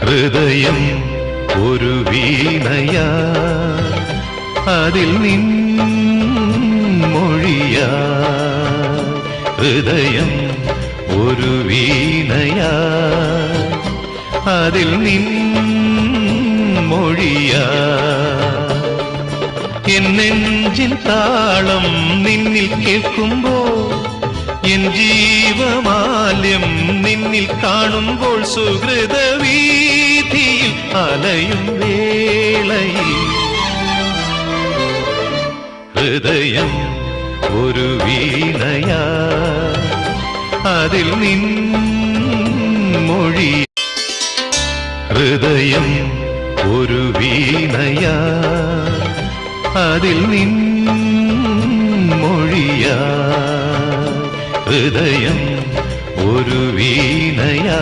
ഹൃദയം ഒരു വീണയാ, അതിൽ നിൻ മൊഴിയാ. ഹൃദയം ഒരു വീണയാ, അതിൽ നിൻ മൊഴിയാ. എൻ നെഞ്ചിൻ താളം നിന്നിൽ കേൾക്കുമ്പോൾ, എൻ ജീവമാല്യം നിന്നിൽ കാണുമ്പോൾ, സുഹൃതവീഥിയിൽ അലയും വേളയിൽ ഹൃദയം ഒരു വീണയാ, അതിൽ നിൻ മൊഴി. ഹൃദയം ഒരു വീണയാ, അതിൽ നിൻ മൊഴിയാ. ഹൃദയം ഒരു വീണയാ.